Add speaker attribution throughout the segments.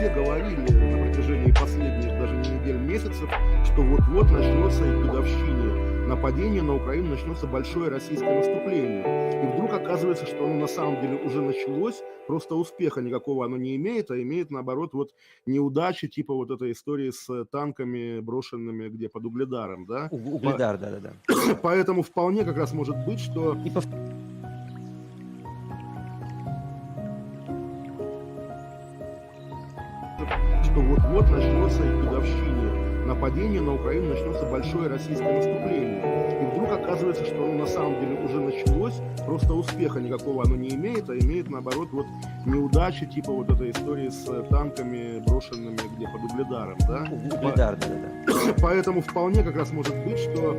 Speaker 1: все говорили на протяжении последних даже не недель, месяцев, что вот-вот начнется и к годовщине нападения на Украину начнется большое российское наступление. И вдруг оказывается, что оно на самом деле уже началось, просто успеха никакого оно не имеет, а имеет, наоборот, вот неудачи, типа вот этой истории с танками, брошенными где под Угледаром, да.
Speaker 2: Угледар, да-да-да.
Speaker 1: Поэтому вполне как раз может быть, что... что вот-вот начнется и к годовщине нападения на Украину начнется большое российское наступление. И вдруг оказывается, что оно на самом деле уже началось, просто успеха никакого оно не имеет, а имеет, наоборот, вот неудачи, типа вот этой истории с танками, брошенными где под Угледаром, да.
Speaker 2: Угледар, да-да-да.
Speaker 1: Поэтому вполне как раз может быть, что...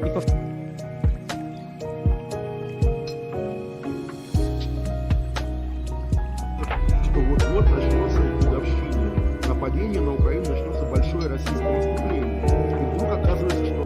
Speaker 1: что вот-вот начнется и к годовщине нападения на Украину начнется большое российское наступление. И вдруг оказывается, что...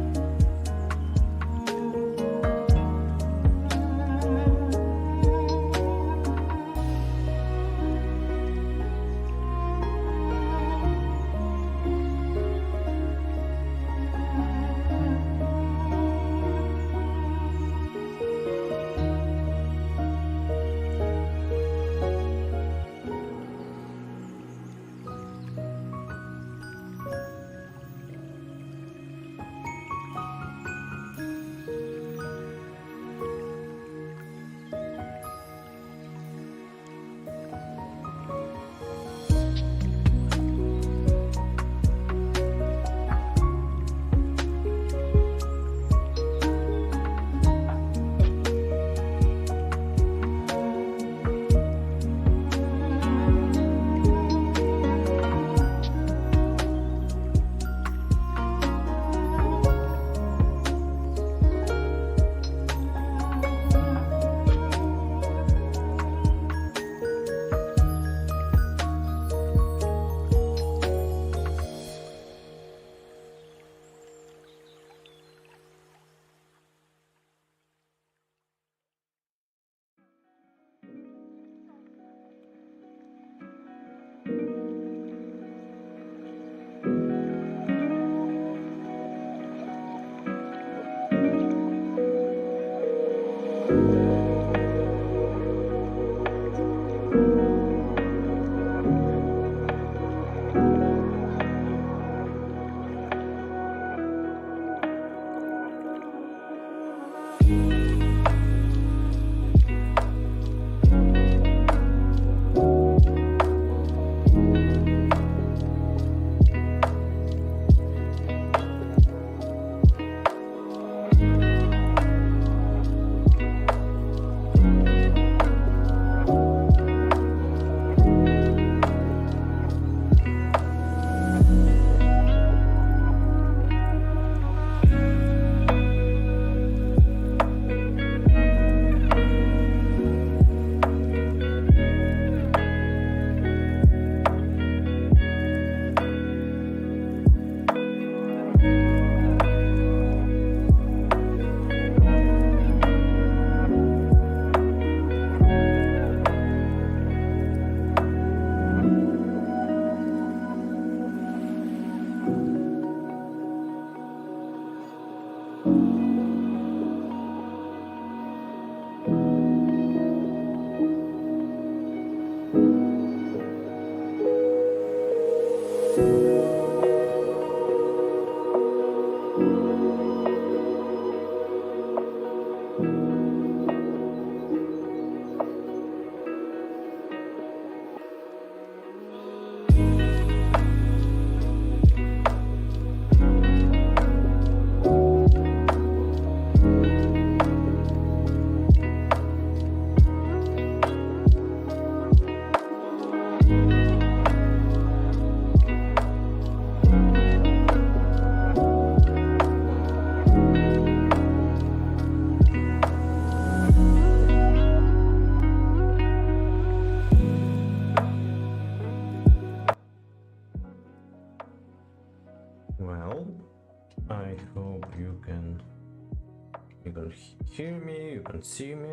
Speaker 3: hear me, you can see me.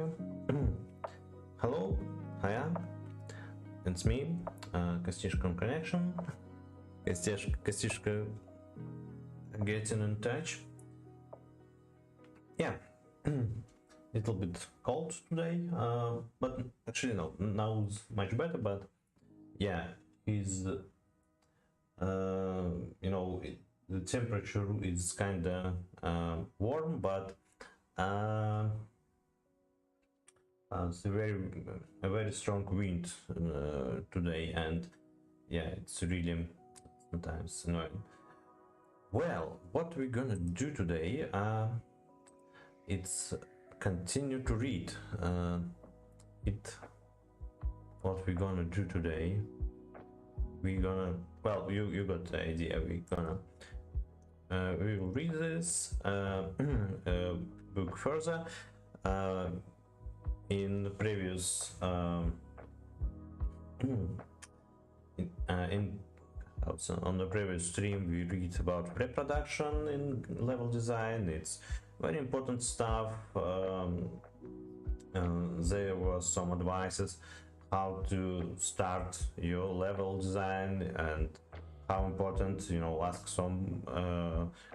Speaker 3: Hello, hiya, it's me, Kostishkon Connection. Kostishka getting in touch. Yeah, little bit cold today, but actually no, now it's much better. But yeah, he's the temperature is kind of warm, but it's a very strong wind today, and yeah, it's really sometimes annoying. Well, what we're gonna do today? It's continue to read. What we're gonna do today? We're gonna, well, you got the idea. We're gonna we will read this book further. In the previous on the previous stream, we read about pre-production in level design. It's very important stuff. There was some advices how to start your level design and how important, ask some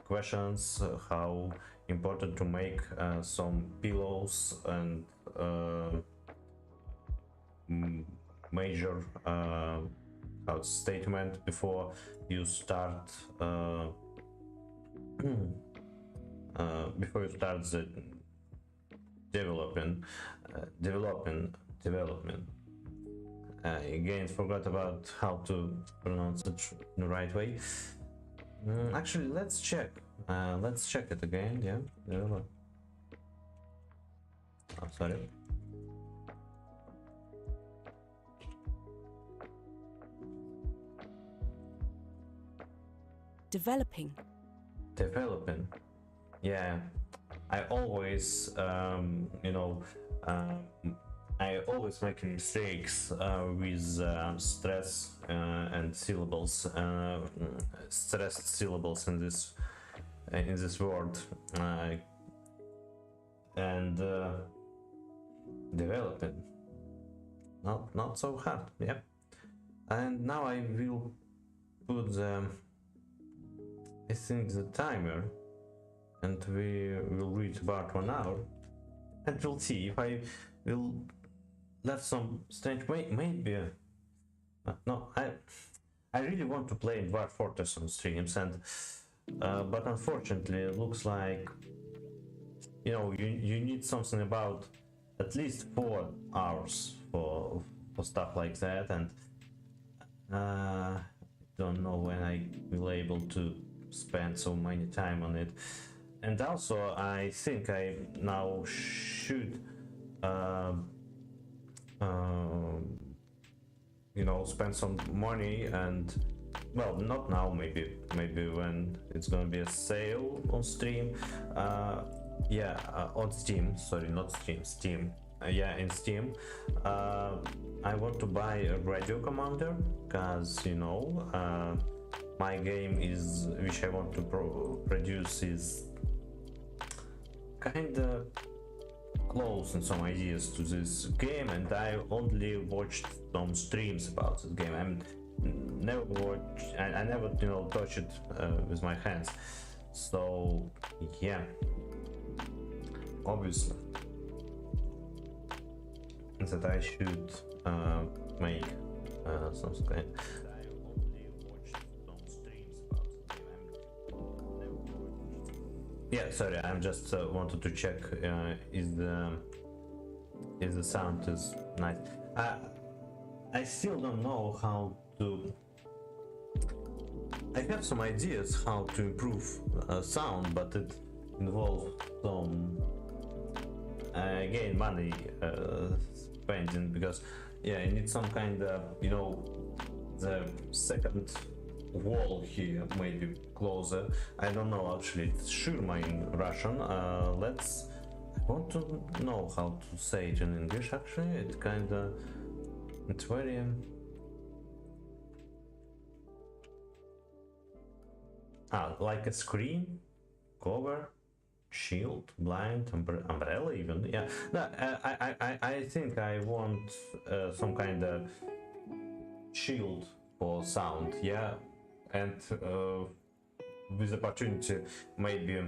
Speaker 3: questions, how important to make some pillows and major statement before you start the development. Again, forgot about how to pronounce it in the right way. Actually, let's check it again. Yeah, sorry.
Speaker 4: Developing.
Speaker 3: Yeah, I always I always make mistakes with stress and syllables, stressed syllables in this word, and developing. Not so hard. Yeah, and now I will put I think the timer, and we will read about 1 hour, and we'll see if I will left some strange maybe no, I really want to play Dwarf Fortress on streams, and but unfortunately it looks like you need something about at least 4 hours for stuff like that, and don't know when I will able to spend so many time on it. And also I think I now should spend some money, and well, not now, maybe when it's gonna be a sale on stream, on Steam, sorry, not Steam, Steam, in Steam. I want to buy a Radio Commander, because my game is, which I want to produce, is kinda close in some ideas to this game, and I only watched some streams about this game. I never touch it with my hands. So yeah, obviously that I should make some kind. Yeah, sorry, I'm just wanted to check is the sound is nice. I still don't know how to. I have some ideas how to improve sound, but it involves some again money spending, because I need some kind of the second wall here, maybe closer. I don't know actually. It's Shirma in Russian. I want to know how to say it in English. Actually, it's very like a screen, cover, shield, blind, umbrella even. Yeah, no, I think I want some kind of shield for sound. Yeah, and with opportunity maybe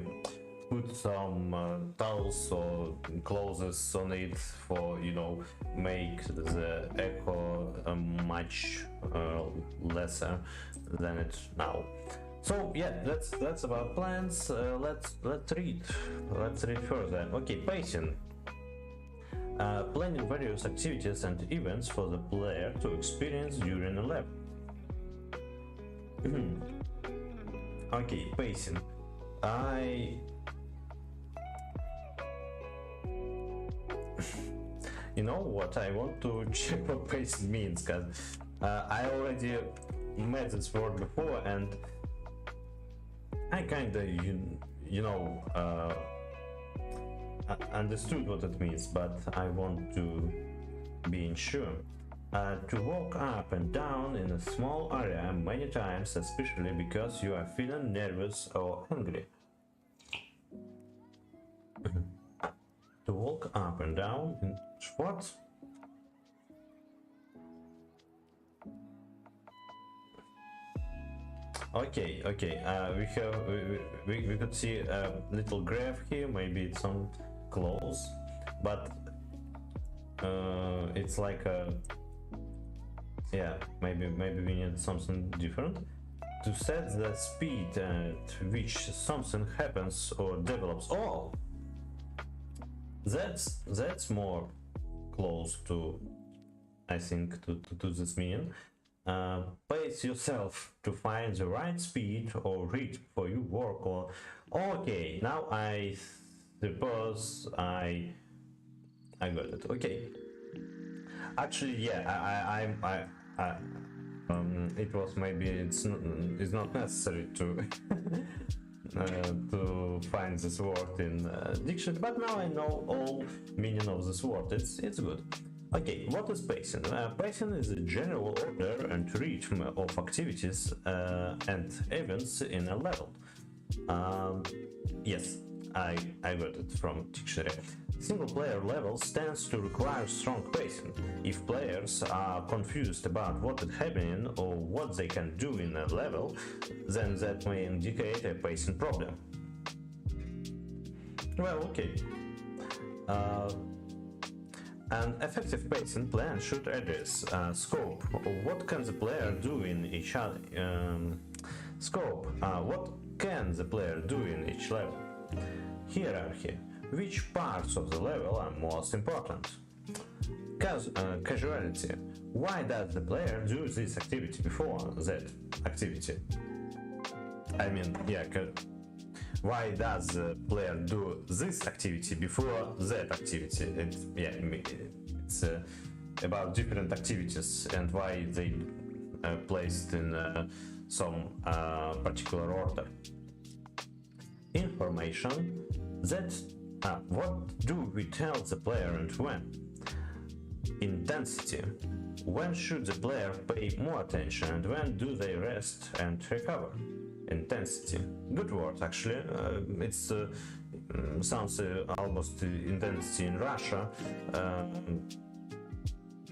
Speaker 3: put some towels or clothes on it for, you know, make the echo much lesser than it now. So yeah, that's about plans. Let's read further. Okay, pacing. Planning various activities and events for the player to experience during a level. Okay, pacing. You know what? I want to check what pacing means, because I already met this word before and I kinda, you know, understood what it means, but I want to be sure. To walk up and down in a small area many times, especially because you are feeling nervous or angry. To walk up and down in what? Okay, we could see a little graph here, maybe it's some close, but it's like a, yeah, maybe we need something different. To set the speed at which something happens or develops. Oh, that's more close to, I think, to this meaning. Pace yourself to find the right speed or rhythm for your work. Or okay, now I suppose I got it. Okay, actually, yeah, it was, maybe it's not necessary to to find this word in dictionary, but now I know all meaning of this word. It's good. Okay, what is pacing? Pacing is a general order and rhythm of activities and events in a level. Yes, I got it from dictionary. Single-player level tends to require strong pacing. If players are confused about what is happening or what they can do in a level, then that may indicate a pacing problem. Well, okay. An effective pacing plan should address scope. What can the player do in each scope? What can the player do in each level? Hierarchy. Which parts of the level are most important? Casuality. Why does the player do this activity before that activity? I mean, yeah, why does the player do this activity before that activity? It's about different activities and why they placed in some particular order. Information. What do we tell the player and when? Intensity. When should the player pay more attention and when do they rest and recover? Intensity. Good word, actually. It sounds almost intensity in Russia.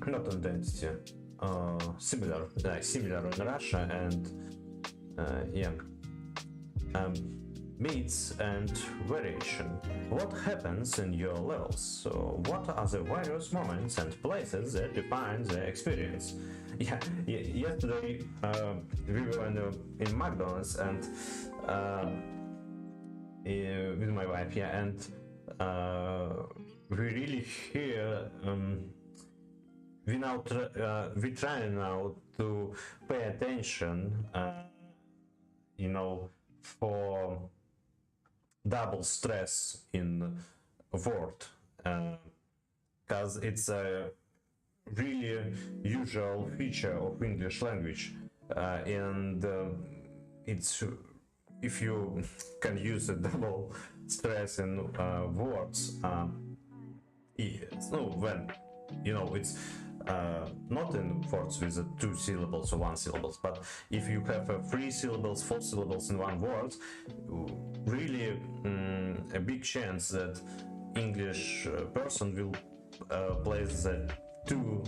Speaker 3: Not intensity. Similar in Russia, and yeah. Meets and variation. What happens in your levels? So what are the various moments and places that define the experience? Yeah, yesterday we were in McDonald's and with my wife, yeah, and we really hear we try now to pay attention, you know, for double stress in a word, because it's a really usual feature of English language, and it's, if you can use a double stress in words, when, you know, it's not in words with 2 syllables or 1 syllables, but if you have 3 syllables, 4 syllables in one word, really a big chance that English person will place the 2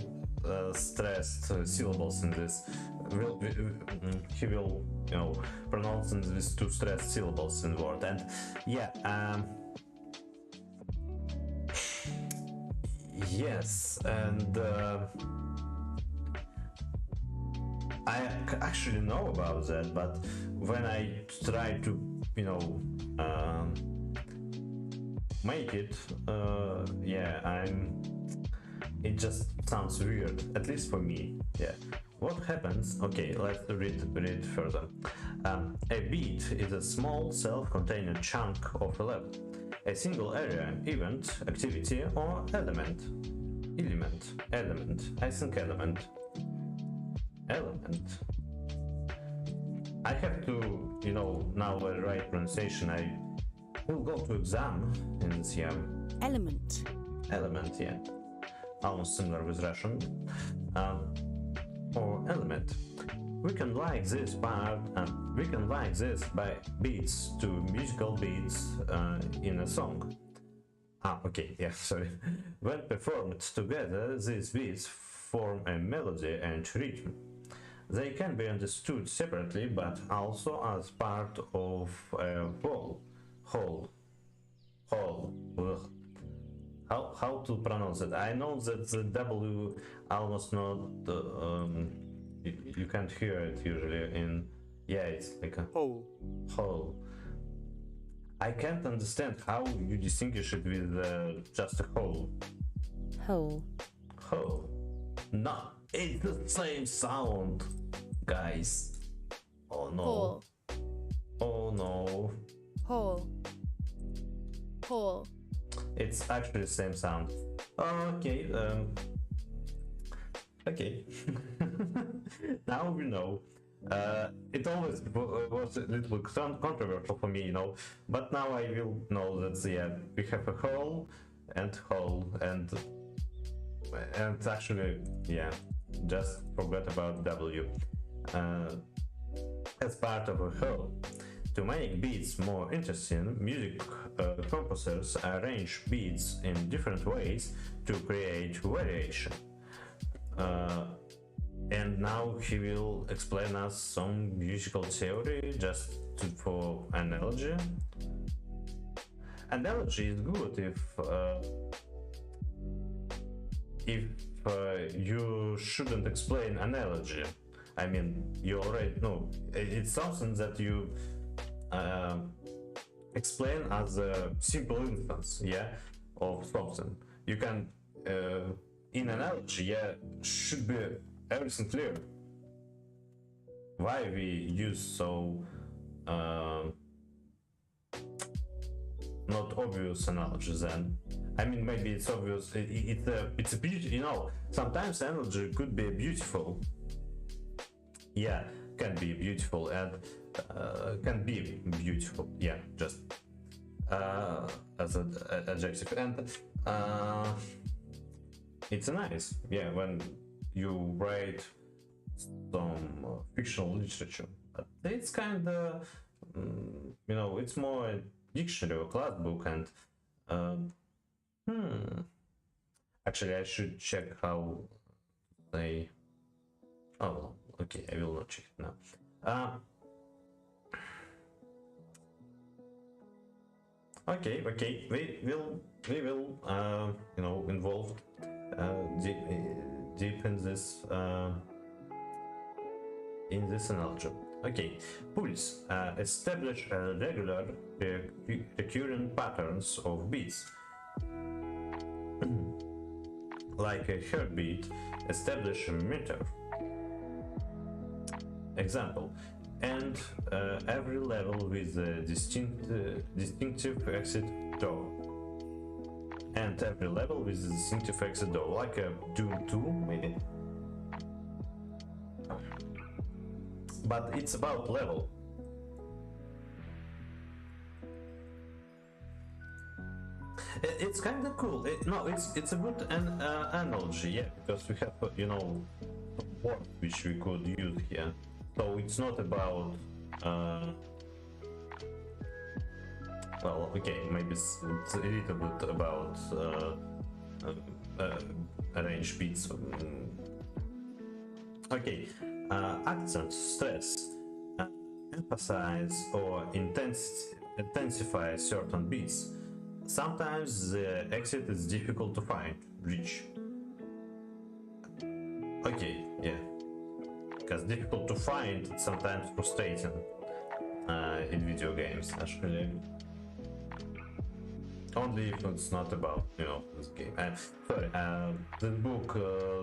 Speaker 3: stressed syllables in this he will, you know, pronounce these two stressed syllables in word. And yeah, yes, and I actually know about that, but when I try to, you know, make it, yeah, it just sounds weird, at least for me. Yeah. What happens? Okay, let's read further. A beat is a small self-contained chunk of a level, a single area, event, activity, or element. I think element. I have to, you know, now the right pronunciation. I will go to exam in this year.
Speaker 4: Element.
Speaker 3: Element, yeah. Almost similar with Russian. Or element. We can like this part, we can like this by beats to musical beats in a song. Okay, yeah, sorry. When performed together, these beats form a melody and rhythm. They can be understood separately, but also as part of a whole. How to pronounce it? I know that the W almost not, you can't hear it usually in, yeah, it's like a whole. I can't understand how you distinguish it with just a whole.
Speaker 4: Whole.
Speaker 3: No, it's the same sound, guys. Oh no.
Speaker 4: Whole.
Speaker 3: Oh no.
Speaker 4: Whole.
Speaker 3: It's actually the same sound. Okay. Okay. Now we know. It always was a little controversial for me, you know, but now I will know that, yeah, we have a whole, and actually, yeah, just forgot about W as part of a whole. To make beats more interesting, music composers arrange beats in different ways to create variation. And now he will explain us some musical theory just for analogy. Analogy is good if you shouldn't explain analogy. I mean, you already know it's something that you explain as a simple instance, yeah, of something. You can in analogy, yeah, should be everything clear. Why we use so not obvious analogy then? I mean, maybe it's obvious. It's a beauty. You know, sometimes analogy could be beautiful. Yeah, can be beautiful and can be beautiful. Yeah, just as an adjective, and it's nice. Yeah, when you write some fictional literature, but it's kind of you know, it's more a dictionary or class book, and actually I should check how they, oh okay, I will not check it now. Okay, we will you know, involved deep in this analogy. Okay, pulse establish regular recurring patterns of beats. Like a heartbeat, establish a meter. Example, and every level with a distinctive exit door. And every level with a distinctive exit door, like a Doom 2 maybe. But it's about level. It's kind of cool. It's a good analogy, yeah, because we have, you know, word which we could use here. So it's not about well, okay, maybe it's a little bit about arrange beats. Okay, accent, stress, emphasize or intensify certain beats. Sometimes the exit is difficult to find, reach. Okay, yeah. Because difficult to find, it's sometimes frustrating in video games, actually. Only if it's not about, this game. Sorry, this book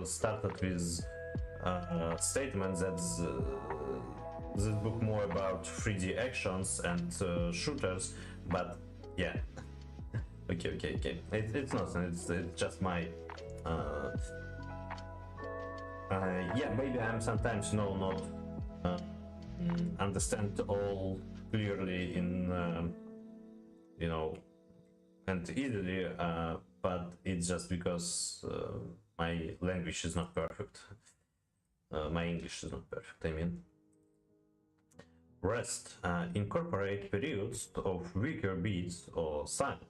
Speaker 3: started with statement that this book more about 3D actions and shooters, but yeah. okay. It's nothing. It's just my. Yeah, maybe I'm sometimes not understand all clearly in and easily, but it's just because my language is not perfect. My English is not perfect, I mean. Rest. Incorporate periods of weaker beats or silence.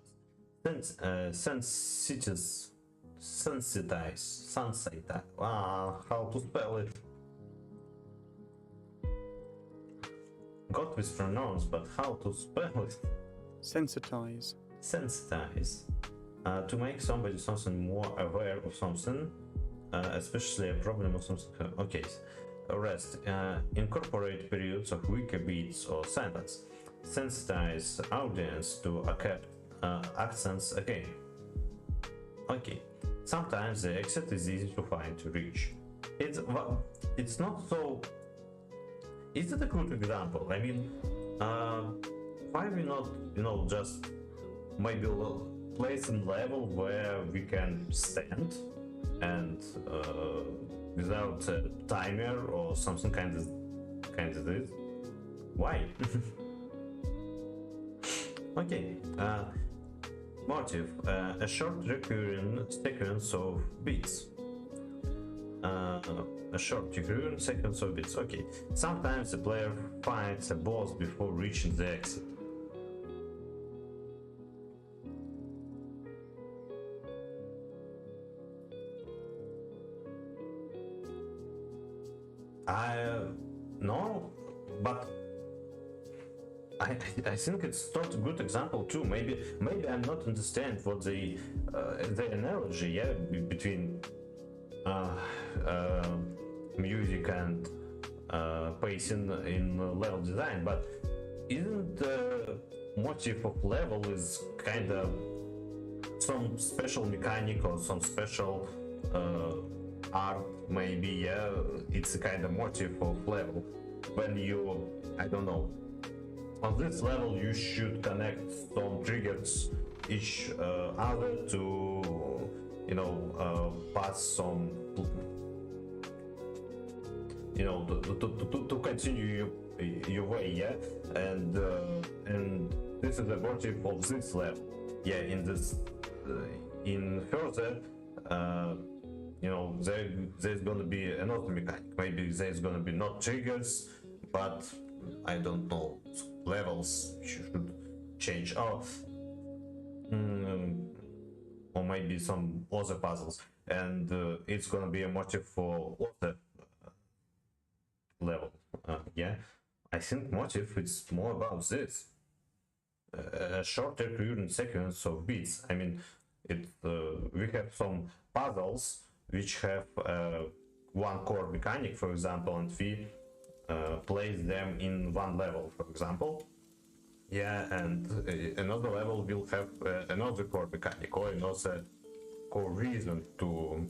Speaker 3: Sensitize. How to spell it? Got with pronouns, but how to spell it?
Speaker 5: Sensitize.
Speaker 3: Sensitize. To make something more aware of something, especially a problem or something. Okay. Rest. Incorporate periods of weaker beats or silence. Sensitize audience to accents again. Okay. Sometimes the exit is easy to find, to reach. It's not so. Is it a good example? I mean, why we not, just maybe place a level where we can stand and without a timer or something kind of this? Why? Okay. Motive. A short recurring sequence of beats. A short recurring sequence of beats. Okay. Sometimes the player fights a boss before reaching the exit. No, but I think it's not a good example too. Maybe I'm not understand what the analogy between music and pacing in level design, but isn't the motive of level is kind of some special mechanic or some special art? Maybe, yeah, it's a kind of motive of level. When you, I don't know, on this level you should connect some triggers each other to, pass some, to continue your way, yeah, and this is the motive of this level, yeah. In this, in further. There's gonna be another mechanic. Maybe there's gonna be not triggers, but I don't know, levels should change. Or maybe some other puzzles, and it's gonna be a motive for other level. Yeah, I think motive is more about this. A short recurring sequence of beats. I mean, we have some puzzles which have one core mechanic, for example, and we place them in one level, for example. Yeah, and another level will have another core mechanic or another core reason to,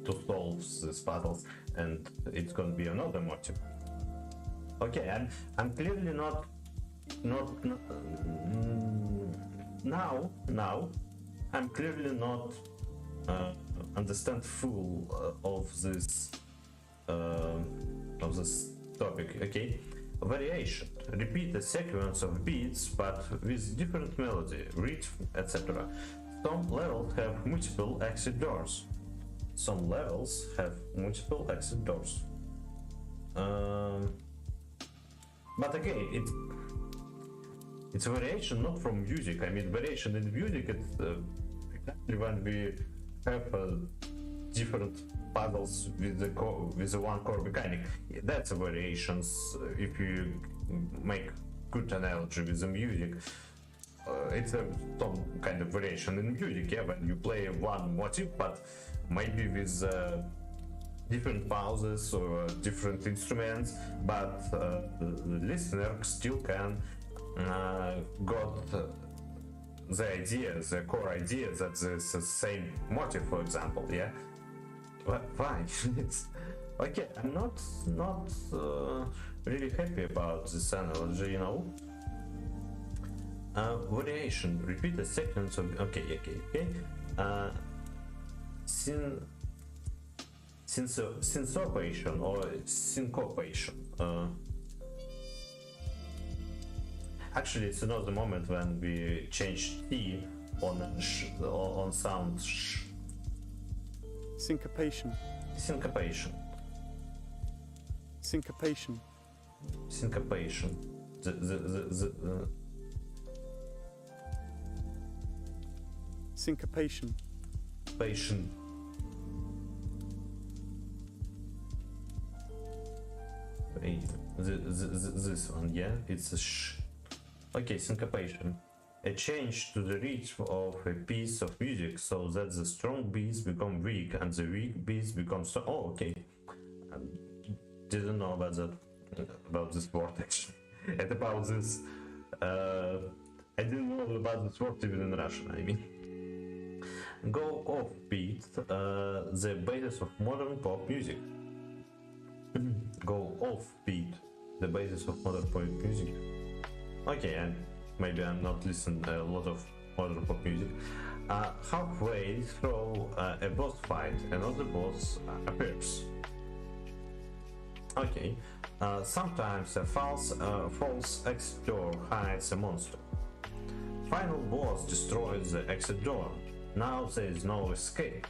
Speaker 3: to solve these puzzles, and it's going to be another motive. Okay, I'm clearly not now I'm clearly not understand full of this topic. Okay, variation. Repeat a sequence of beats but with different melody, rhythm, etc. Some levels have multiple exit doors. But again, it's a variation not from music. I mean, variation in music, it's exactly when we have different puzzles with the one core mechanic. That's a variations. If you make good analogy with the music, it's some kind of variation in music. Yeah, when you play one motif, but maybe with different pauses or different instruments, but the listener still can got the idea, the core idea that it's the same motif, for example. Yeah, why? It's okay. I'm not really happy about this analogy, you know. Variation. Repeat the sequence of okay. Syncopation or syncopation. Actually, it's another moment when we change T on sound sh.
Speaker 5: Syncopation.
Speaker 3: Syncopation.
Speaker 5: Syncopation.
Speaker 3: Syncopation.
Speaker 5: Syncopation.
Speaker 3: Patient. This one, yeah, it's a sh. Okay, syncopation. A change to the rhythm of a piece of music so that the strong beats become weak and the weak beats become strong. Oh, okay. Didn't know about that, about this word actually. And about this, I didn't know about this word even in Russian, I mean. Go off beat, the basis of modern pop music. Go off beat, the basis of modern pop music. Okay, and maybe I'm not listening a lot of modern pop music. Halfway through a boss fight, another boss appears. Okay, sometimes a false exit door hides a monster. Final boss destroys the exit door. Now there is no escape.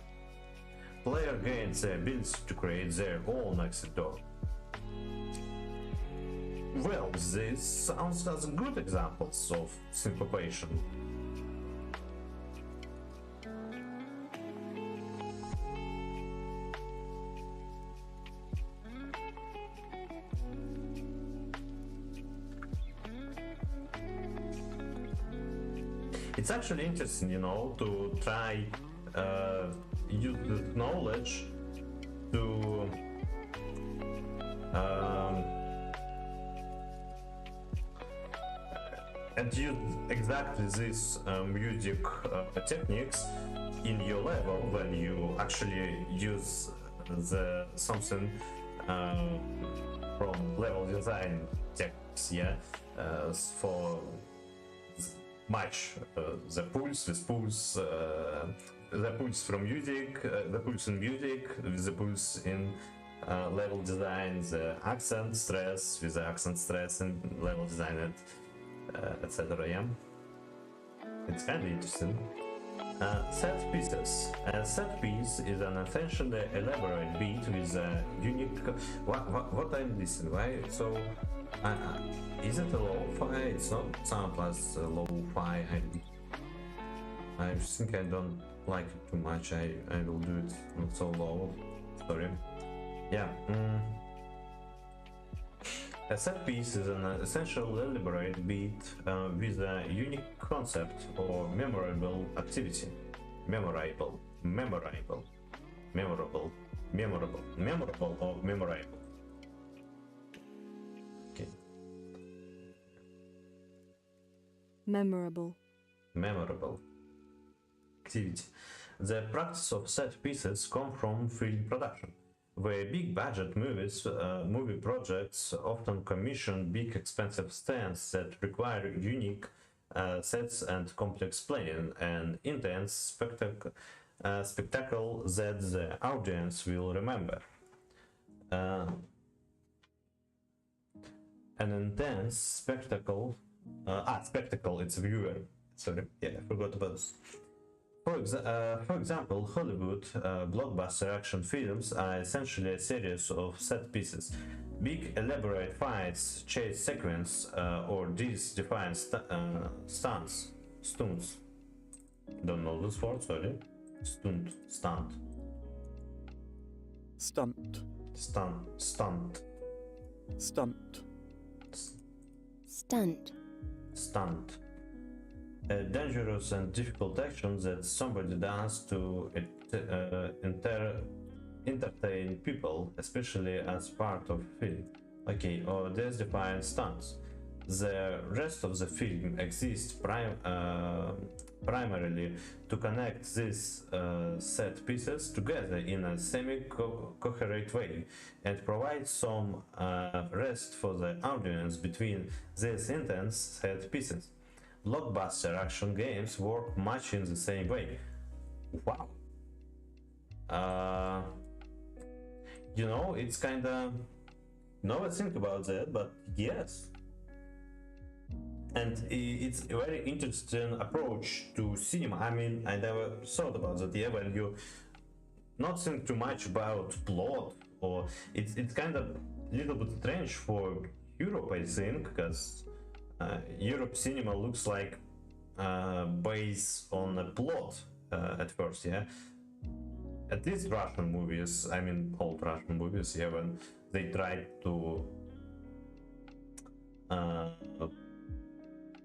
Speaker 3: Player gains the ability to create their own exit door. Well, this sounds as good examples of syncopation. It's actually interesting, you know, to try use this knowledge to and use exactly these music techniques in your level when you actually use the something from level design techniques, yeah, for match the pulse with pulse, the pulse from music, the pulse in music with the pulse in level design, the accent stress with the accent stress in level design, and etc. Yeah, it's kind of interesting. Set pieces. A set piece is an essentially elaborate beat with a unique. What I'm listening? Why? So, is it a lo-fi? It's not sound plus lo-fi. I think I don't like it too much. I will do it not so low. Sorry. Yeah. A set piece is an essential elaborate beat with a unique concept or memorable activity. Memorable or memorable. Okay.
Speaker 4: Memorable.
Speaker 3: Memorable activity. The practice of set pieces come from film production, where big budget movie projects often commission big expensive stunts that require unique sets and complex planning and intense spectacle that the audience will remember. An intense spectacle, spectacle, it's viewer. Sorry, yeah, I forgot about this. For example, Hollywood blockbuster action films are essentially a series of set pieces. Big elaborate fights, chase sequence, or these defined stunts. Don't know this word, sorry. stunt,
Speaker 5: stunt,
Speaker 3: stunt,
Speaker 5: stunt,
Speaker 4: Stunt.
Speaker 3: stunt. A dangerous and difficult action that somebody does to entertain people, especially as part of film. Okay, or death-defying stunts. The rest of the film exists primarily to connect these set pieces together in a semi-coherent way and provide some rest for the audience between these intense set pieces. Blockbuster action games work much in the same way. Wow. It's kinda... Never think about that, but yes. And it's a very interesting approach to cinema. I mean, I never thought about that. Yeah, when you not think too much about plot, or it's kind of a little bit strange for Europe, I think, because Europe cinema looks like based on a plot at first, yeah. At least Russian movies, I mean old Russian movies, yeah, when they try to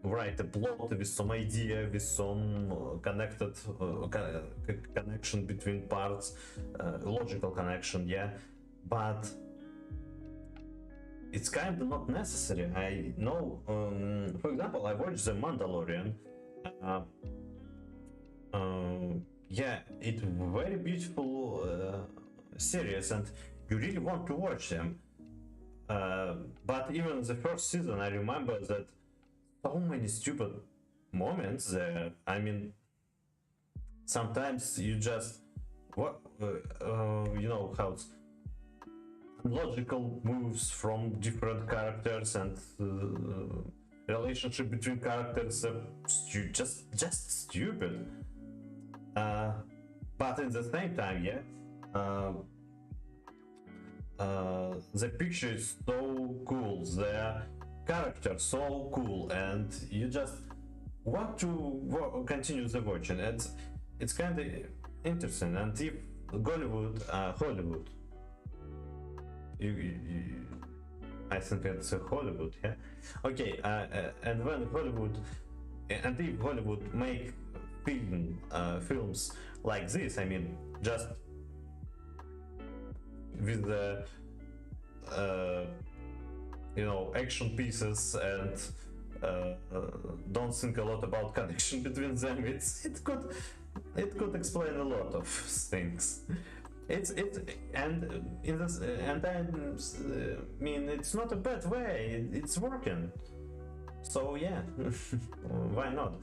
Speaker 3: write a plot with some idea, with some connected connection between parts, logical connection, yeah, but it's kind of not necessary. I know, for example, I watched The Mandalorian. Yeah, it's very beautiful series, and you really want to watch them. But even the first season, I remember that so many stupid moments there. I mean, sometimes you just how logical moves from different characters and relationship between characters are just stupid. But at the same time, yeah, the picture is so cool, the character so cool, and you just want to continue the watching. It's kind of interesting. And if Hollywood, I think it's Hollywood, yeah. Okay, and when Hollywood, and if Hollywood make films like this, I mean, just with the action pieces and don't think a lot about connection between them, it could explain a lot of things. And in this, and I mean, it's not a bad way. It's working. So yeah, why not?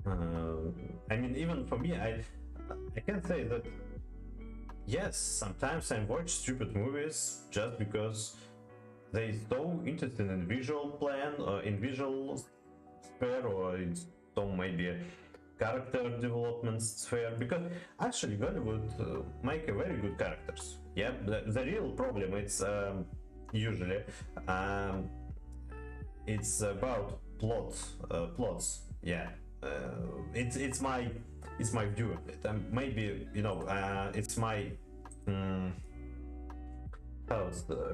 Speaker 3: I mean, even for me, I can say that yes, sometimes I watch stupid movies just because they're so interested in visual plan or in visual sphere, or in some maybe character development sphere, because actually Hollywood make a very good characters. Yeah, the real problem is usually it's about plots. Yeah, it's my view. Maybe it's my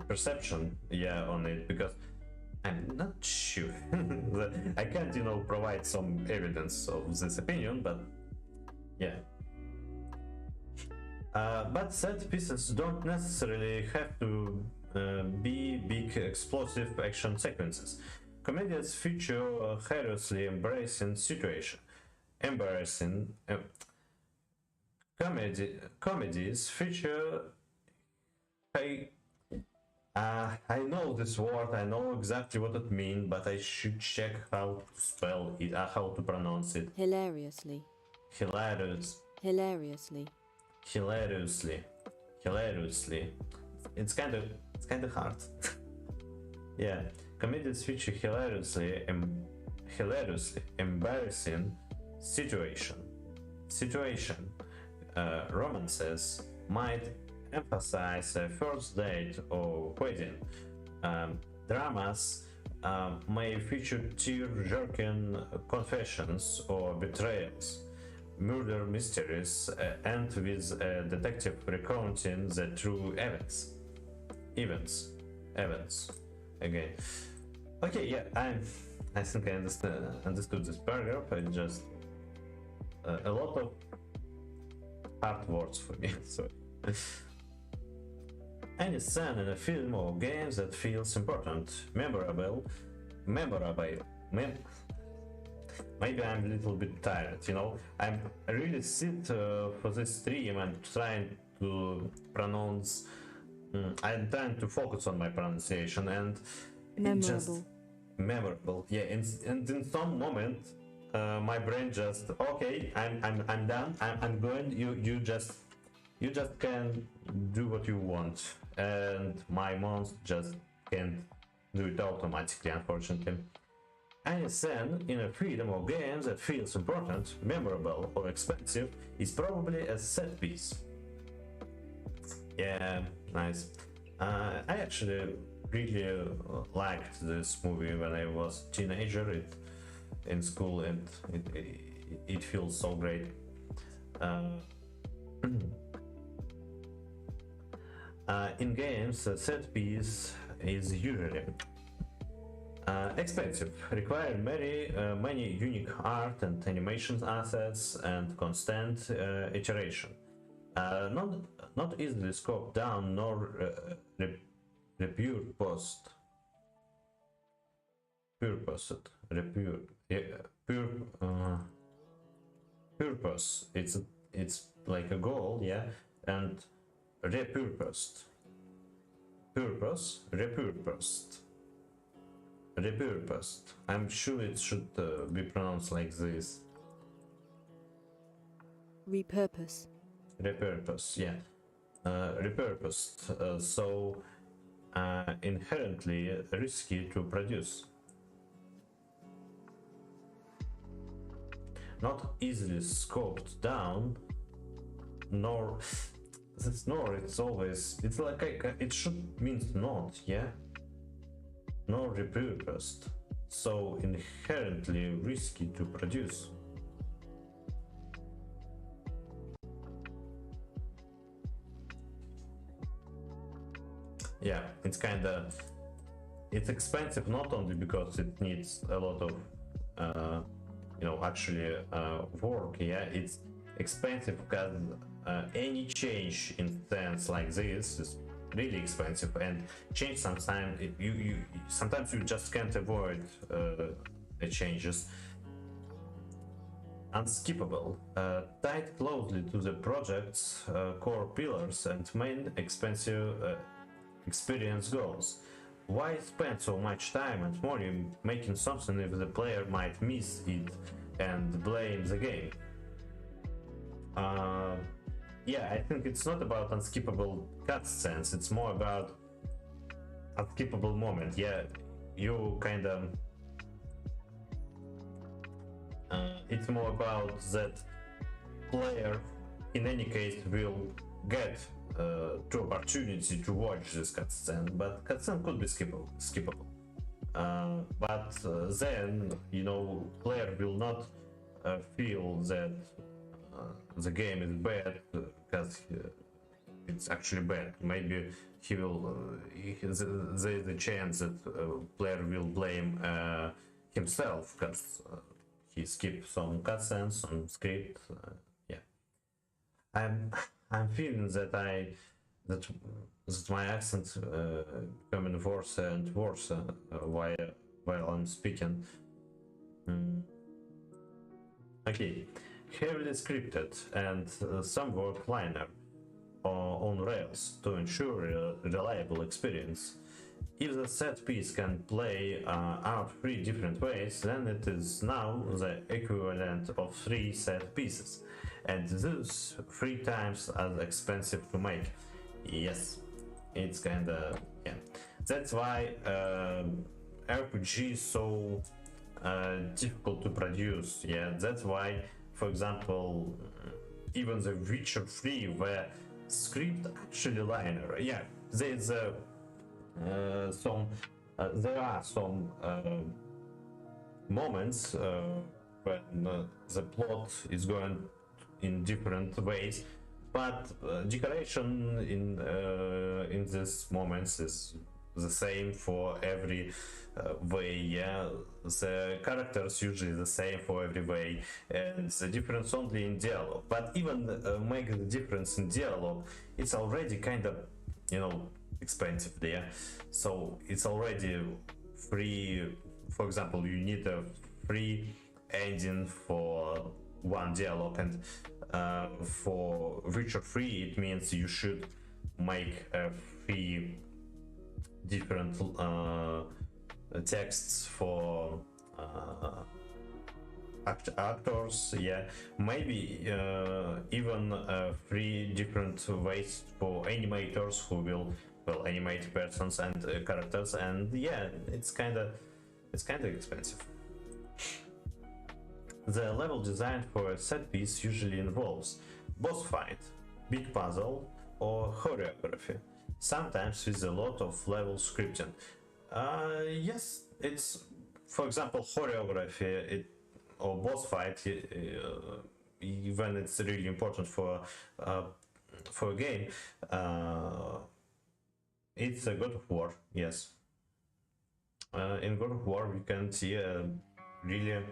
Speaker 3: perception, yeah, on it, because I'm not sure. I can't, provide some evidence of this opinion, but yeah. But set pieces don't necessarily have to be big explosive action sequences. Comedies feature hilariously embarrassing situation. Comedies feature I know this word, I know exactly what it means, but I should check how to spell it, how to pronounce it.
Speaker 4: Hilariously.
Speaker 3: Hilariously. It's kind of hard. Yeah, comedies feature hilariously embarrassing situation. Romances might emphasize a first date or wedding. Dramas may feature tear-jerking confessions or betrayals. murder mysteries end with a detective recounting the true events again. Okay, yeah, I think I understood this paragraph. I just a lot of hard words for me. Sorry. Any scene in a film or game that feels important, memorable. Maybe I'm a little bit tired, you know. I'm really sit for this stream and trying to pronounce. I'm trying to focus on my pronunciation, and it just memorable. Yeah, and in some moment, my brain just okay. I'm done. I'm going. You just can do what you want, and my mouth just can't do it automatically, unfortunately. Any scene in a film or game that feels important, memorable, or expensive is probably a set piece. Yeah, nice. I actually really liked this movie when I was a teenager in school, and it feels so great. In games, a set piece is usually expensive, require many unique art and animation assets and constant iteration. Not easily scoped down nor repurposed. Purpose. It's like a goal, yeah, and repurposed. Repurposed. I'm sure it should be pronounced like this.
Speaker 4: Repurpose.
Speaker 3: Repurpose, yeah. Repurposed. So inherently risky to produce. Not easily scoped down, nor it's always, it's like it should mean not, yeah? Nor repurposed, so inherently risky to produce. Yeah, it's it's expensive not only because it needs a lot of actually work, yeah, it's expensive because any change in things like this is really expensive, and change sometimes sometimes you just can't avoid the changes. Unskippable, tied closely to the project's core pillars and main expensive experience goals. Why spend so much time and money making something if the player might miss it and blame the game? Yeah, I think it's not about unskippable cutscenes, it's more about unskippable moment. Yeah, you kind of it's more about that player in any case will get to opportunity to watch this cutscene, but cutscene could be skippable. But then, player will not feel that the game is bad because it's actually bad. Maybe he will. There's a chance that player will blame himself because he skipped some cutscenes, some script. Yeah, I'm feeling that that my accent becoming worse and worse while I'm speaking. Okay. Heavily scripted and somewhat linear on rails to ensure a reliable experience. If the set piece can play out 3 different ways, then it is now the equivalent of 3 set pieces, and those 3 times as expensive to make. Yes, it's kinda, yeah. That's why RPG is so difficult to produce. Yeah, that's why, for example, even the Witcher 3 where script actually linear. Yeah, there's there are some moments when the plot is going in different ways, but decoration in these moments is the same for every way. Yeah, the characters usually the same for every way, and the difference only in dialogue. But even make the difference in dialogue, it's already kind of, you know, expensive there. So it's already free. For example, you need a free engine for one dialogue, and for Witcher 3 it means you should make a free different texts for actors, yeah, maybe even 3 different ways for animators who will animate persons and characters, and yeah, it's kind of expensive. The level design for a set piece usually involves boss fight, big puzzle, or choreography, sometimes with a lot of level scripting. Yes, it's, for example, choreography or boss fight, when it's really important for a game. It's a God of War, yes. In God of War, we can see a really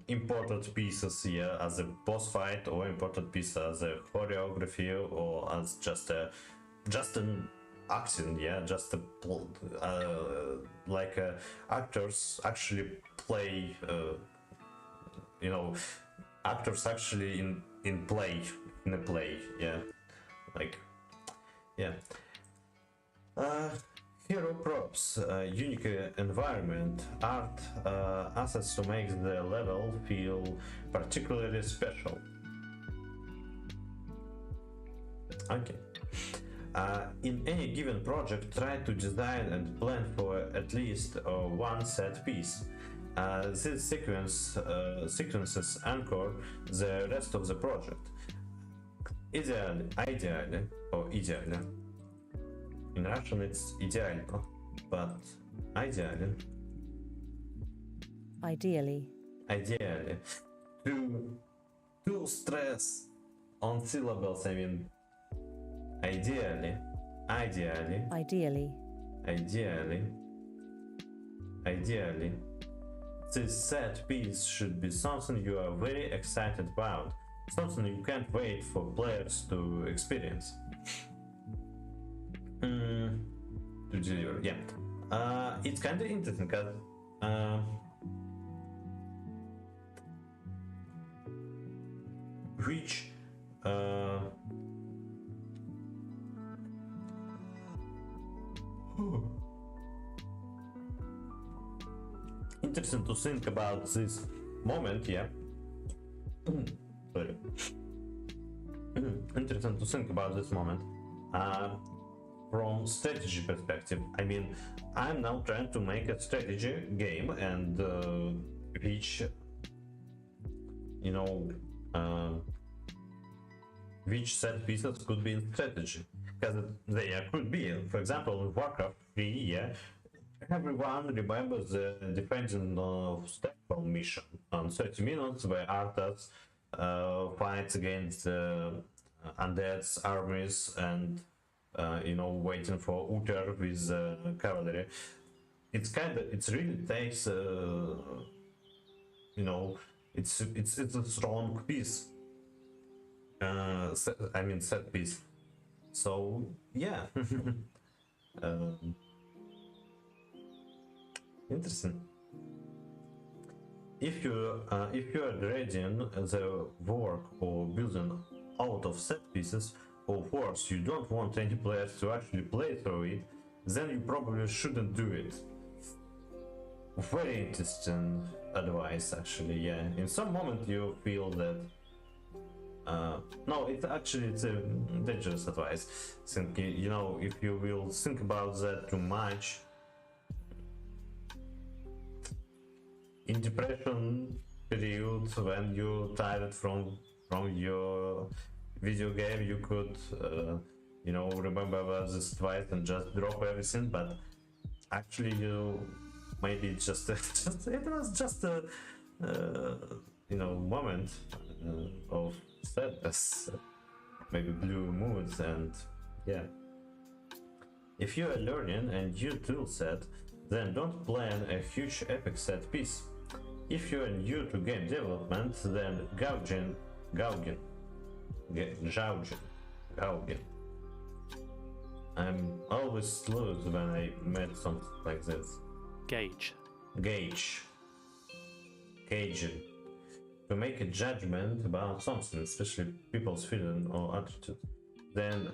Speaker 3: important pieces here as a boss fight, or important piece as a choreography, or as just an acting, yeah, just a like actors actually play, you know, actors actually in a play, yeah, like, yeah. Hero props, unique environment, art, assets to make the level feel particularly special. Okay. In any given project, try to design and plan for at least one set piece. These sequences anchor the rest of the project. Ideally, in Russian it's идеально, but ideally. To stress on syllables, I mean ideally. This set piece should be something you are very excited about, something you can't wait for players to experience. To deliver, yeah. It's kind of interesting because which interesting to think about this moment, yeah. Sorry. Interesting to think about this moment from strategy perspective. I mean, I'm now trying to make a strategy game, and which, you know, which set pieces could be in strategy, because there could be, for example, in Warcraft 3, yeah, everyone remembers the Defending of Stockholm mission on 30 minutes, where Arthas fights against undead's armies, and you know, waiting for Uther with cavalry. It really takes, you know, it's a strong piece. I mean, set piece. So yeah. Interesting. If you are grading the work or building out of set pieces, or worse, you don't want any players to actually play through it, then you probably shouldn't do it. Very interesting advice, actually. Yeah, in some moment you feel that no, it's a dangerous advice. Think, you know, if you will think about that too much, in depression period, when you're tired from your video game, you could you know, remember about this twice and just drop everything. But actually, maybe it's just, it was just a moment of sadness, maybe blue moods, and yeah. If you are learning a new tool set, then don't plan a huge epic set piece. If you are new to game development, then Gauguin. I'm always lose when I met something like this. Gauging. To make a judgment about something, especially people's feeling or attitude, then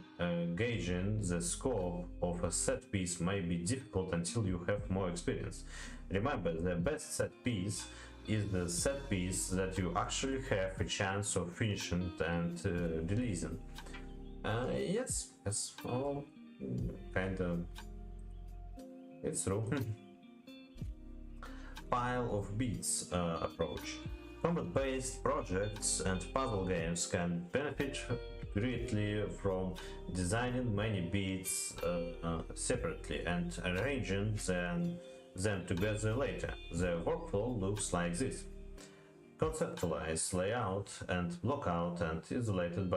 Speaker 3: gauging the scope of a set piece may be difficult until you have more experience. Remember, the best set piece is the set piece that you actually have a chance of finishing and releasing. Yes, oh, kind of, it's true. Pile of beats approach. Combat-based projects and puzzle games can benefit greatly from designing many beats separately and arranging them together later. The workflow looks like this. Conceptualize, layout, and block out and isolated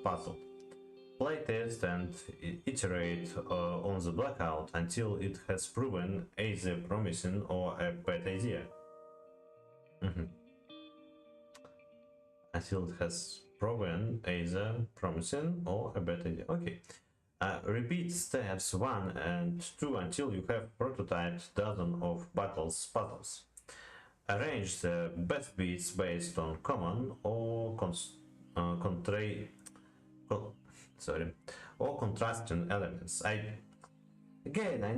Speaker 3: puzzle. Playtest and iterate on the blockout until it has proven either promising or a bad idea. Until it has proven either promising or a bad idea. Okay. Repeat steps 1 and 2 until you have prototyped dozen of puzzles. Arrange the best beats based on common or contrasting elements. I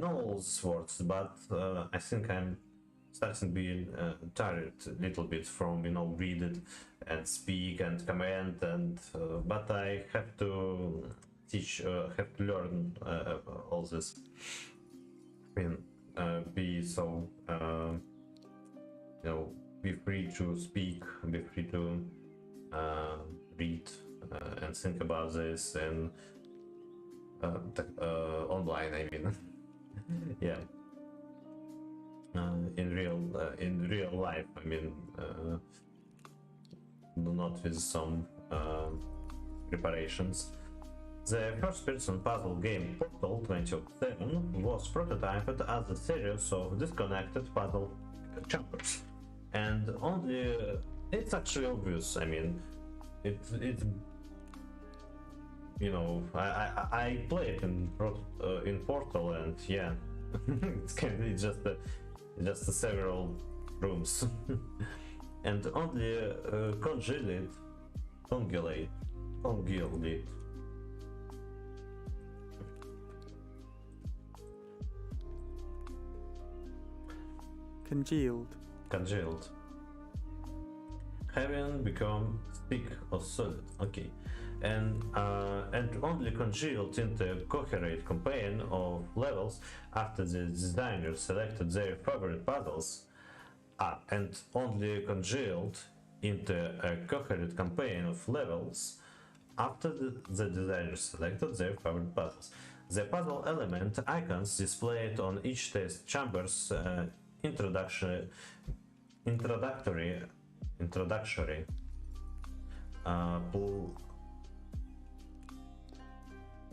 Speaker 3: know all these words, but I think I'm starting to be tired a little bit from read it and speak and comment, and but I have to have to learn all this. Be so be free to speak, be free to read and think about this and online. I mean, yeah. In real life, I mean, not with some preparations. The first-person puzzle game Portal 2007 was prototyped as a series of disconnected puzzle chambers, and only it's actually obvious. I mean, it's I played in Portal, and yeah, it's kind of just several rooms, and only congealed.
Speaker 5: Congealed.
Speaker 3: Having become thick or solid. Okay. And only congealed into a coherent campaign of levels after the designers selected their favorite puzzles. And only congealed into a coherent campaign of levels after the designers selected their favorite puzzles. The puzzle element icons displayed on each test chamber's introductory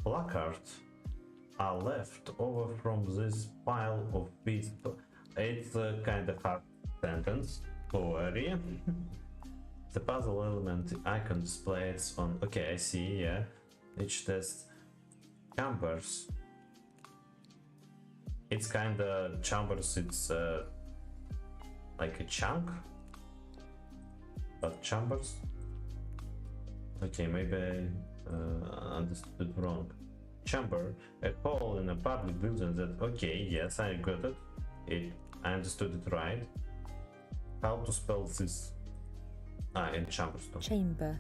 Speaker 3: placard are left over from this pile of beats. It's a kind of hard sentence, don't worry. The puzzle element icon displays on, okay, I see, yeah, each test chambers. It's kind of chambers, it's like a chunk, but chambers. Okay, maybe I understood wrong. Chamber, a hole in a public building that, okay, yes, I got it. I understood it right. How to spell this? In chambers. No.
Speaker 4: Chamber.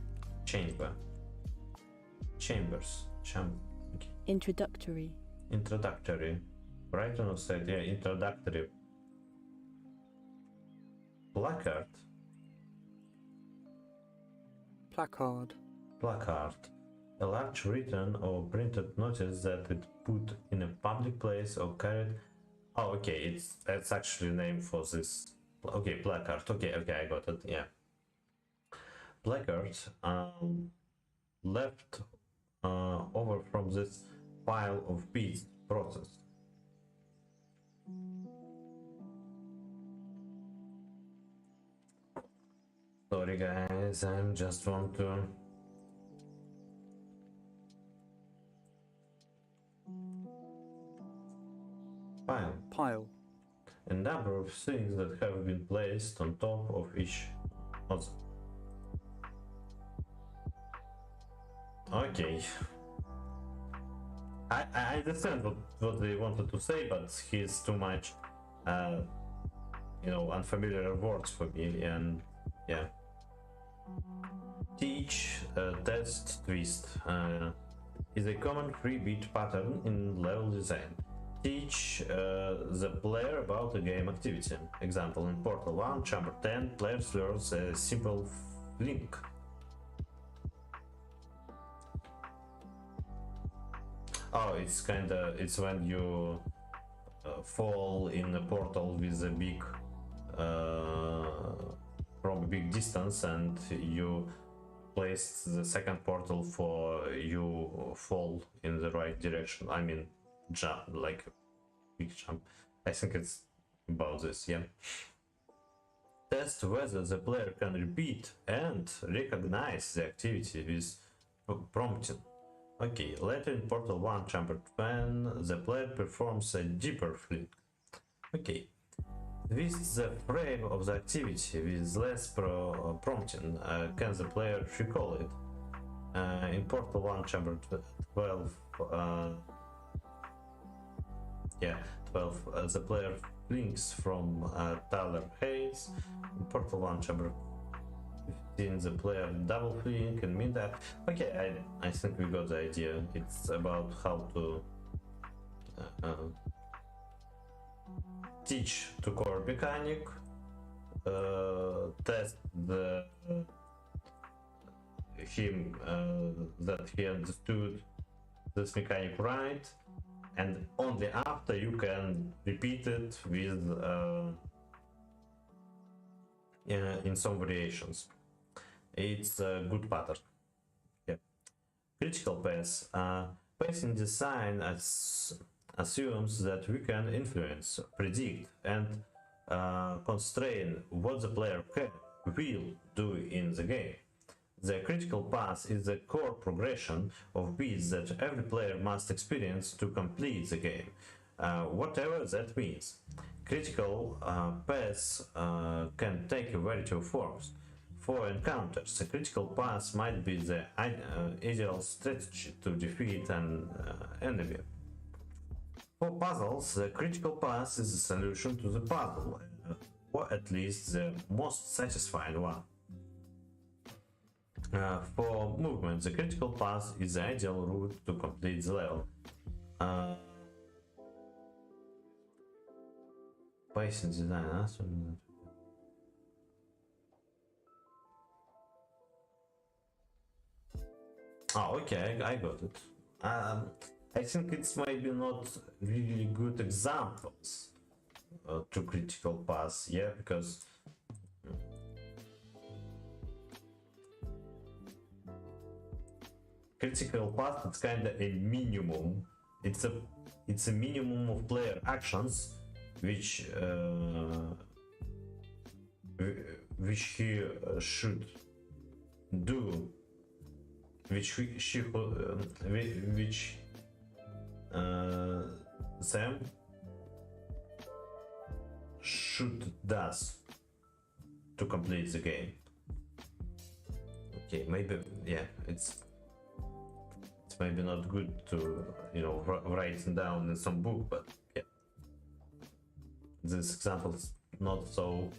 Speaker 3: Chambers. Okay.
Speaker 4: Introductory.
Speaker 3: Right on the side, yeah, introductory. Placard. A large written or printed notice that it put in a public place or carried Oh, okay, it's actually a name for this. Okay, placard. Okay, I got it. Yeah, placard left over from this file of bits process. Sorry guys, I'm just want to
Speaker 5: Pile.
Speaker 3: a number of things that have been placed on top of each other. Okay. I understand what they wanted to say, but he's too much unfamiliar words for me, and yeah. Teach, test, twist is a common 3-bit pattern in level design. Teach the player about a game activity. Example, in Portal 1, Chamber 10, players learn a simple link. Oh, it's when you fall in a portal with a big from a big distance, and you place the second portal for you fall in the right direction. I mean, jump, like big jump. I think it's about this, yeah. Test whether the player can repeat and recognize the activity with prompting. Okay, later in Portal 1 Chamber 10, the player performs a deeper flick. Okay, with the frame of the activity with less prompting, can the player recall it? In Portal 1 Chamber 12, the player flinks from Tyler Hayes. In Portal 1 Chamber 15, the player double flink and mean that. Okay, I think we got the idea. It's about how to teach to core mechanic, test him that he understood this mechanic right, and only after you can repeat it with in some variations. It's a good pattern. Yeah. Critical pass. Passing design assumes that we can influence, predict, and constrain what the player will do in the game. The critical path is the core progression of beats that every player must experience to complete the game, whatever that means. Critical paths can take a variety of forms. For encounters, a critical path might be the ideal strategy to defeat an enemy. For puzzles, the critical path is the solution to the puzzle, or at least the most satisfying one. For movement, the critical path is the ideal route to complete the level. Pacing design. Oh, okay, I got it. I think it's maybe not really good examples to critical pass, yeah, because critical path, it's kind of a minimum. It's a minimum of player actions which he should do, which Sam should does to complete the game. Okay, maybe, yeah, it's maybe not good to write it down in some book, but yeah, this example is not so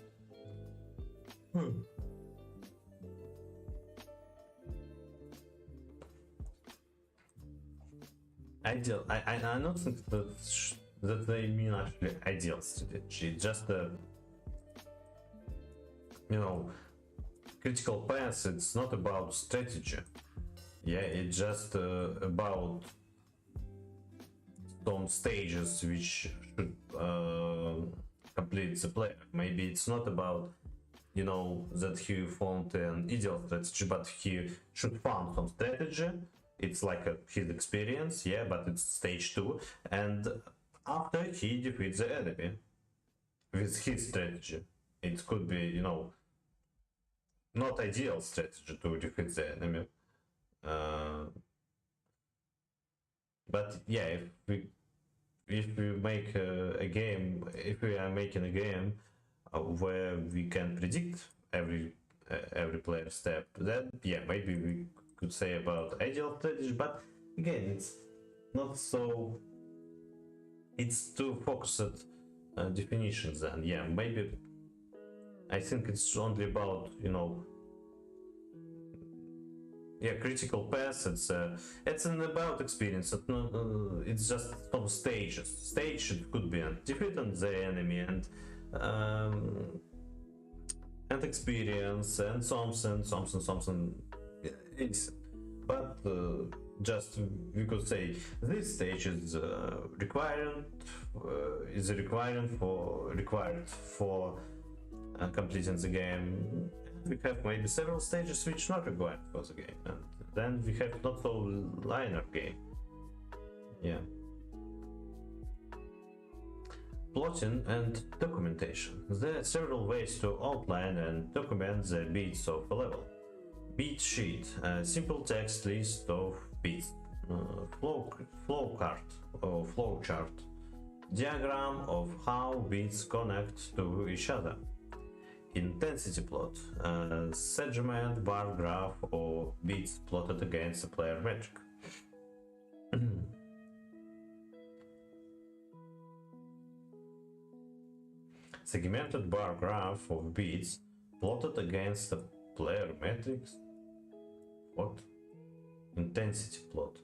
Speaker 3: ideal. I don't think that they mean actually ideal strategy. Just critical pass. It's not about strategy. Yeah, it's just about some stages which should complete the player. Maybe it's not about, you know, that he found an ideal strategy, but he should find some strategy. It's like his experience, yeah, but it's stage 2, and after he defeats the enemy with his strategy. It could be, you know, not ideal strategy to defeat the enemy, but yeah, if we make a game, if we are making a game where we can predict every player step, then yeah, maybe we could say about ideal strategy. But again, it's not so, it's too focused definitions. And yeah, maybe I think it's only about, you know, yeah, critical pass. It's an about experience. It's just some stages. Stage it could be defeating the enemy and experience and something. But just we could say this stage is required for completing the game. We have maybe several stages which not required for the game, and then we have not so linear game. Yeah. Plotting and documentation. There are several ways to outline and document the beats of a level. Beat sheet, a simple text list of beats. Flow chart, diagram of how beats connect to each other. Intensity plot, segment, bar graph, or beats plotted against a player metric. Segmented bar graph of beats plotted against a player metrics. What? Intensity plot.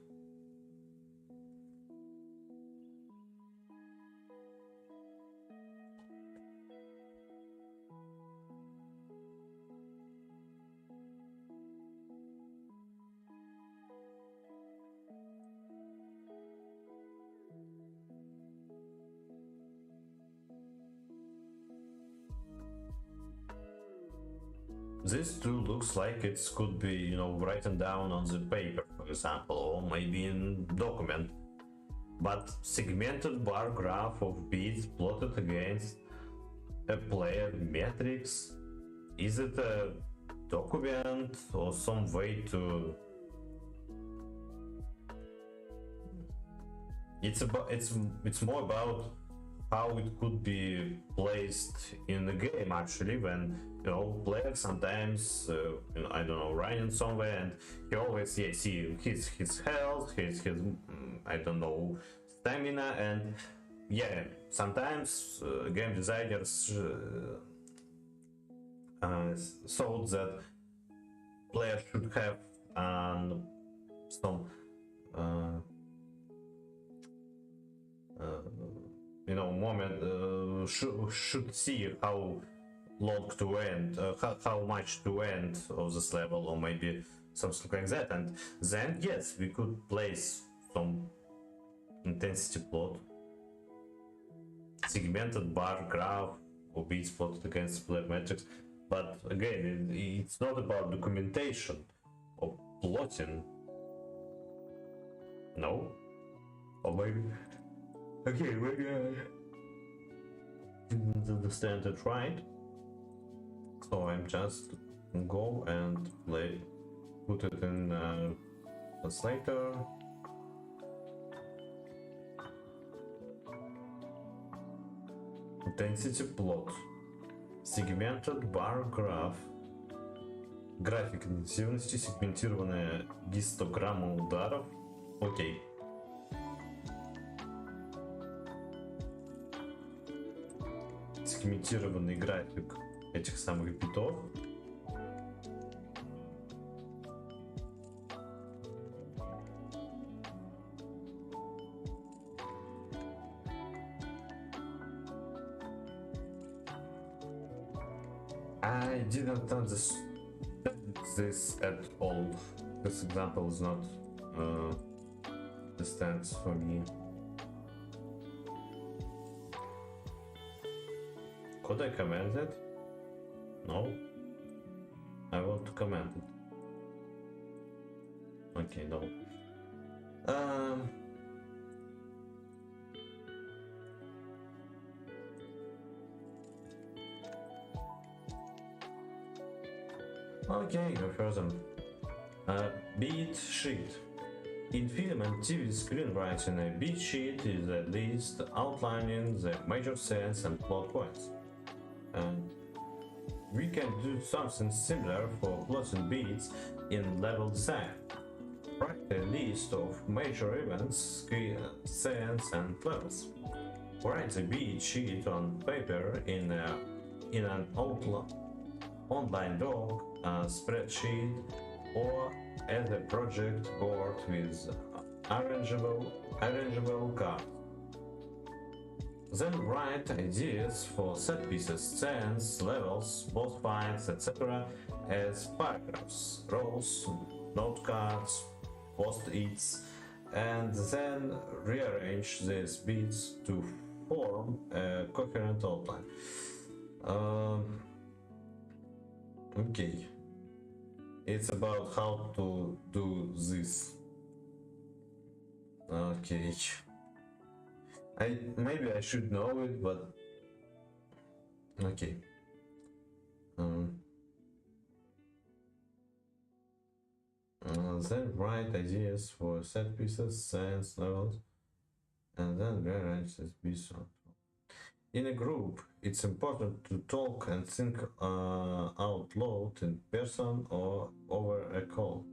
Speaker 3: This too looks like it could be, you know, written down on the paper, for example, or maybe in document. But segmented bar graph of beats plotted against a player metrics, is it a document or some way to? It's more about how it could be placed in the game actually, when, you know, players sometimes you know, I don't know, running somewhere and you always see his health, his I don't know, stamina, and yeah, sometimes game designers thought that players should have some you know, moment should see how long to end, how much to end of this level, or maybe something like that. And then yes, we could place some intensity plot, segmented bar graph or beats plotted against player metrics. But again, it's not about documentation or plotting. No, or maybe. Okay, maybe I didn't understand it right. So I'm just go and put it in translator. Intensity plot. Segmented bar graph. График интенсивности, сегментированная гистограмма ударов. Окей. Сегментированный график этих самых битов. I didn't understand this at all. This example is not understands for me. Could I comment it? No. I want to comment it. Okay, no. Okay, go further. Beat sheet. In film and TV screenwriting, a beat sheet is a list outlining the major scenes and plot points. And we can do something similar for plotting beats in level design. Write a list of major events, scenes, and levels. Write a beat sheet on paper in an online doc, spreadsheet, or as a project board with arrangeable cards. Then write ideas for set pieces, scenes, levels, boss fights, etc. as paragraphs, rows, note cards, post-its, and then rearrange these beats to form a coherent outline. Okay. It's about how to do this. Okay. Maybe I should know it, but okay. Then write ideas for set pieces, scenes, levels, and then rearrange this piece. In a group, it's important to talk and think out loud in person or over a call.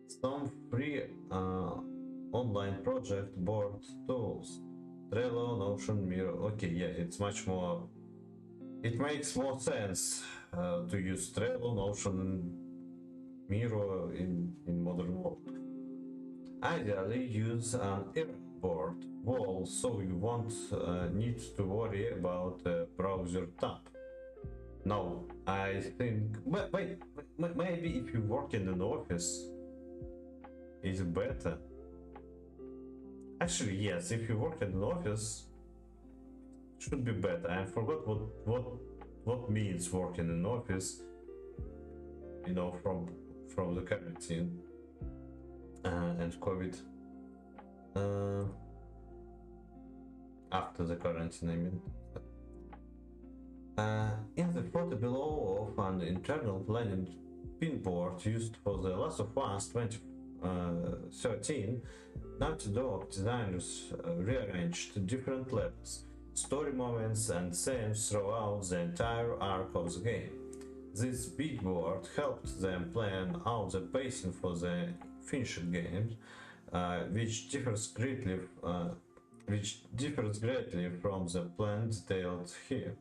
Speaker 3: Some free online project board tools, Trello, Notion, Miro. Okay, yeah, it's much more. It makes more sense to use Trello, Notion, Miro in modern world. Ideally, use an errand board wall so you won't need to worry about a browser tab. No, I think. Wait, maybe if you work in an office, it's better. Actually, yes, if you work in an office, it should be better. I forgot what means work in an office. You know, from the quarantine and COVID. After the quarantine, I mean. In the photo below of an internal planning pinboard used for The Last of Us 2013, Naughty Dog designers rearranged different levels, story moments, and scenes throughout the entire arc of the game. This big board helped them plan out the pacing for the finished game, which differs greatly from the plan detailed here.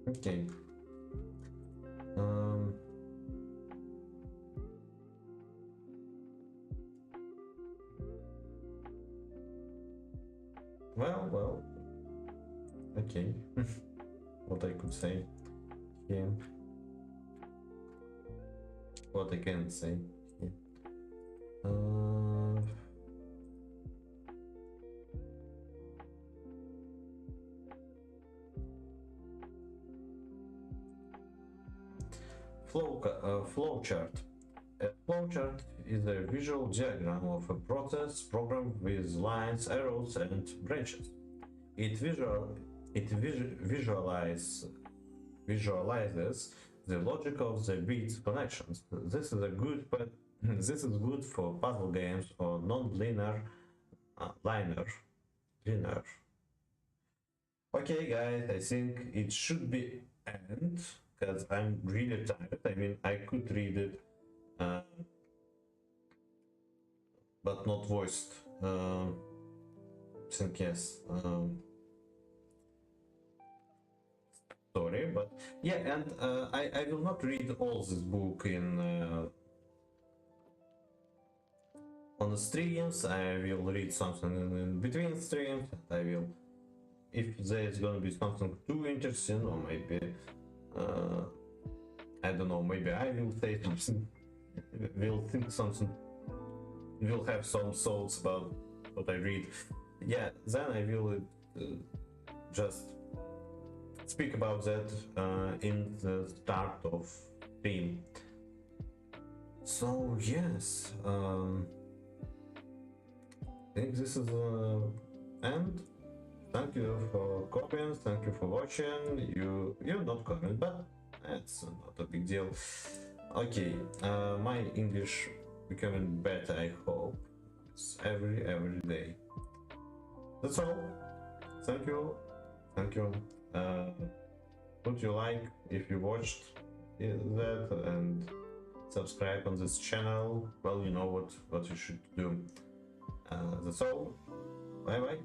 Speaker 3: Okay. Well, okay. What I could say here. What I can say here. Flowchart. A flowchart is a visual diagram of a process program with lines, arrows, and branches. It visualizes the logic of the bits connections. This is good for puzzle games or non-linear linear. Okay, guys, I think it should be end because I'm really tired. I mean, I could read it. But not voiced. Think yes. Sorry, but yeah, and I will not read all this book in on the streams. I will read something in between streams. I will if there's gonna be something too interesting, or maybe I don't know, maybe I will say something, will think something, will have some thoughts about what I read. Yeah, then I will just speak about that in the start of stream. So yes, I think this is the end. Thank you for comments, thank you for watching. You not comment, but that's not a big deal. Okay, my English becoming better, I hope. It's every day. That's all. Thank you. Put your like if you watched that, and subscribe on this channel. Well, you know what you should do. That's all. Bye bye.